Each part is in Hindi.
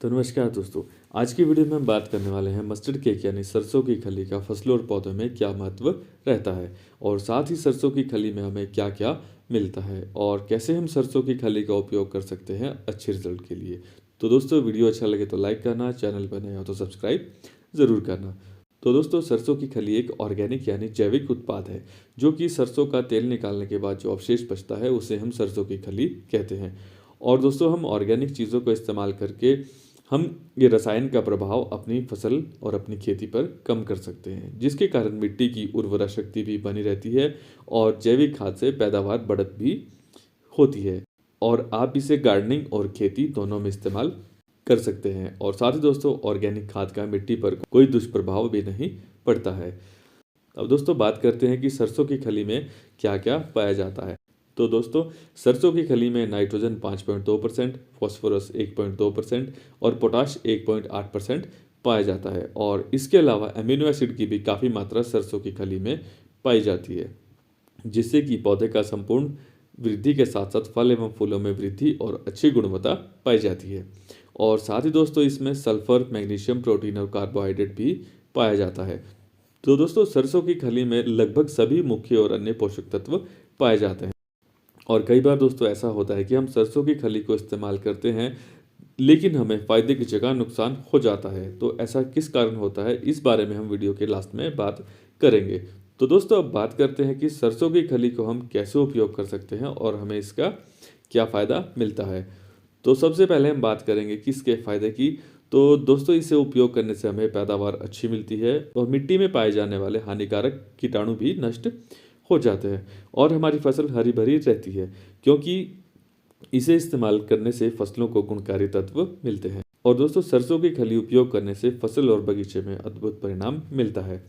तो नमस्कार दोस्तों। आज की वीडियो में हम बात करने वाले हैं मस्टर्ड केक यानी सरसों की खली का फसलों और पौधों में क्या महत्व रहता है और साथ ही सरसों की खली में हमें क्या क्या मिलता है और कैसे हम सरसों की खली का उपयोग कर सकते हैं अच्छे रिजल्ट के लिए। तो दोस्तों वीडियो अच्छा लगे तो लाइक करना, चैनल पर नए हो तो सब्सक्राइब ज़रूर करना। तो दोस्तों सरसों की खली एक ऑर्गेनिक यानी जैविक उत्पाद है जो कि सरसों का तेल निकालने के बाद जो अवशेष बचता है उसे हम सरसों की खली कहते हैं। और दोस्तों हम ऑर्गेनिक चीज़ों को इस्तेमाल करके हम ये रसायन का प्रभाव अपनी फसल और अपनी खेती पर कम कर सकते हैं, जिसके कारण मिट्टी की उर्वरा शक्ति भी बनी रहती है और जैविक खाद से पैदावार बढ़त भी होती है। और आप इसे गार्डनिंग और खेती दोनों में इस्तेमाल कर सकते हैं। और साथ ही दोस्तों ऑर्गेनिक खाद का मिट्टी पर कोई दुष्प्रभाव भी नहीं पड़ता है। अब दोस्तों बात करते हैं कि सरसों की खली में क्या क्या पाया जाता है। तो दोस्तों सरसों की खली में नाइट्रोजन 5.2%, फॉस्फोरस 1.2% और पोटाश 1.8% पाया जाता है। और इसके अलावा अमीनो एसिड की भी काफ़ी मात्रा सरसों की खली में पाई जाती है, जिससे कि पौधे का संपूर्ण वृद्धि के साथ साथ फल एवं फूलों में वृद्धि और अच्छी गुणवत्ता पाई जाती है। और साथ ही दोस्तों इसमें सल्फर, मैग्नीशियम, प्रोटीन और कार्बोहाइड्रेट भी पाया जाता है। तो दोस्तों सरसों की खली में लगभग सभी मुख्य और अन्य पोषक तत्व पाए जाते हैं। और कई बार दोस्तों ऐसा होता है कि हम सरसों की खली को इस्तेमाल करते हैं लेकिन हमें फ़ायदे की जगह नुकसान हो जाता है। तो ऐसा किस कारण होता है, इस बारे में हम वीडियो के लास्ट में बात करेंगे। तो दोस्तों अब बात करते हैं कि सरसों की खली को हम कैसे उपयोग कर सकते हैं और हमें इसका क्या फ़ायदा मिलता है। तो सबसे पहले हम बात करेंगे कि इसके फ़ायदे की। तो दोस्तों इसे उपयोग करने से हमें पैदावार अच्छी मिलती है और मिट्टी में पाए जाने वाले हानिकारक कीटाणु भी नष्ट हो जाते हैं और हमारी फसल हरी भरी रहती है, क्योंकि इसे इस्तेमाल करने से फसलों को गुणकारी तत्व मिलते हैं। और दोस्तों सरसों की खली उपयोग करने से फसल और बगीचे में अद्भुत परिणाम मिलता है।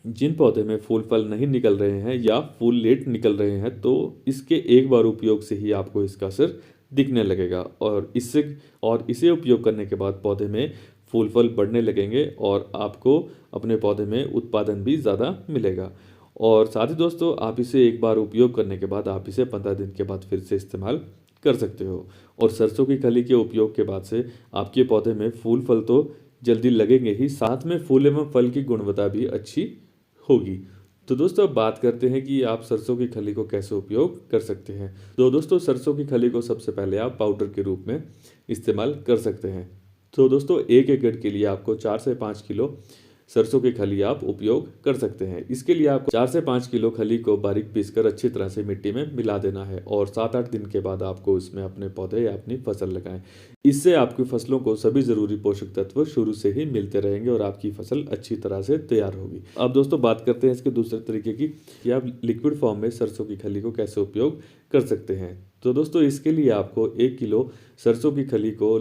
जिन पौधे में फूल फल नहीं निकल रहे हैं या फूल लेट निकल रहे हैं, तो इसके एक बार उपयोग से ही आपको इसका असर दिखने लगेगा और इसे उपयोग करने के बाद पौधे में फूल फल बढ़ने लगेंगे और आपको अपने पौधे में उत्पादन भी ज़्यादा मिलेगा। और साथ ही दोस्तों आप इसे एक बार उपयोग करने के बाद आप इसे 15 दिन के बाद फिर से इस्तेमाल कर सकते हो। और सरसों की खली के उपयोग के बाद से आपके पौधे में फूल फल तो जल्दी लगेंगे ही, साथ में फूल एवं फल की गुणवत्ता भी अच्छी होगी। तो दोस्तों अब बात करते हैं कि आप सरसों की खली को कैसे उपयोग कर सकते हैं। तो दोस्तों सरसों की खली को सबसे पहले आप पाउडर के रूप में इस्तेमाल कर सकते हैं। तो दोस्तों 1 एकड़ के लिए आपको 4 से 5 किलो सरसों की खली आप उपयोग कर सकते हैं। इसके लिए आपको 4 से 5 किलो खली को बारीक पीसकर अच्छी तरह से मिट्टी में मिला देना है और 7-8 दिन के बाद आपको इसमें अपने पौधे या अपनी फसल लगाएं। इससे आपकी फसलों को सभी ज़रूरी पोषक तत्व शुरू से ही मिलते रहेंगे और आपकी फसल अच्छी तरह से तैयार होगी। अब दोस्तों बात करते हैं इसके दूसरे तरीके की कि आप लिक्विड फॉर्म में सरसों की खली को कैसे उपयोग कर सकते हैं। तो दोस्तों इसके लिए आपको 1 किलो सरसों की खली को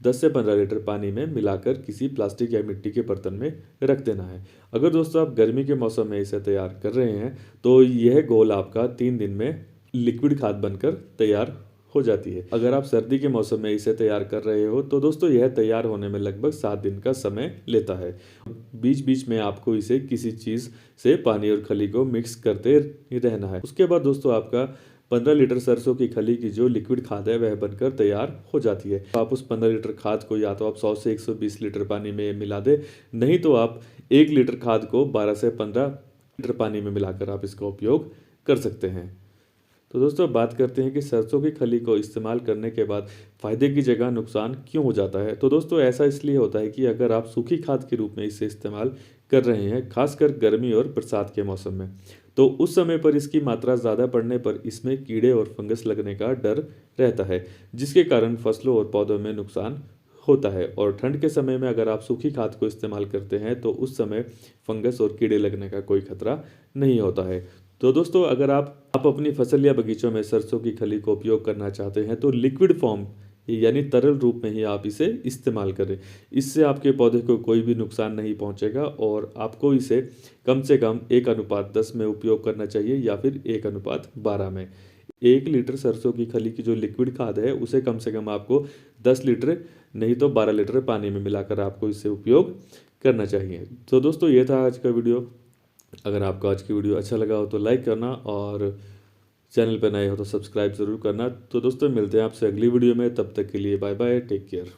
10 से 15 लीटर पानी में मिलाकर किसी प्लास्टिक या मिट्टी के बर्तन में रख देना है। अगर दोस्तों आप गर्मी के मौसम में इसे तैयार कर रहे हैं तो यह घोल आपका 3 दिन में लिक्विड खाद बनकर तैयार हो जाती है। अगर आप सर्दी के मौसम में इसे तैयार कर रहे हो तो दोस्तों यह तैयार होने में लगभग 7 दिन का समय लेता है। बीच बीच में आपको इसे किसी चीज़ से पानी और खली को मिक्स करते रहना है। उसके बाद दोस्तों आपका 15 लीटर सरसों की खली की जो लिक्विड खाद है वह बनकर तैयार हो जाती है। आप उस 15 लीटर खाद को या तो आप 100 से 120 लीटर पानी में मिला दें, नहीं तो आप 1 लीटर खाद को 12 से 15 लीटर पानी में मिलाकर आप इसका उपयोग कर सकते हैं। तो दोस्तों बात करते हैं कि सरसों की खली को इस्तेमाल करने के बाद फ़ायदे की जगह नुकसान क्यों हो जाता है। तो दोस्तों ऐसा इसलिए होता है कि अगर आप सूखी खाद के रूप में इसे इस्तेमाल कर रहे हैं, खासकर गर्मी और बरसात के मौसम में, तो उस समय पर इसकी मात्रा ज़्यादा पड़ने पर इसमें कीड़े और फंगस लगने का डर रहता है, जिसके कारण फसलों और पौधों में नुकसान होता है। और ठंड के समय में अगर आप सूखी खाद को इस्तेमाल करते हैं तो उस समय फंगस और कीड़े लगने का कोई खतरा नहीं होता है। तो दोस्तों अगर आप अपनी फसल या बगीचों में सरसों की खली को उपयोग करना चाहते हैं तो लिक्विड फॉर्म यानी तरल रूप में ही आप इसे इस्तेमाल करें। इससे आपके पौधे को कोई भी नुकसान नहीं पहुंचेगा और आपको इसे कम से कम 1:10 में उपयोग करना चाहिए या फिर 1:12 में। 1 लीटर सरसों की खली की जो लिक्विड खाद है उसे कम से कम आपको 10 लीटर नहीं तो 12 लीटर पानी में मिलाकर आपको इसे उपयोग करना चाहिए। तो दोस्तों ये था आज का वीडियो। अगर आपको आज की वीडियो अच्छा लगा हो तो लाइक करना और चैनल पर नए हो तो सब्सक्राइब ज़रूर करना। तो दोस्तों मिलते हैं आपसे अगली वीडियो में, तब तक के लिए बाय बाय, टेक केयर।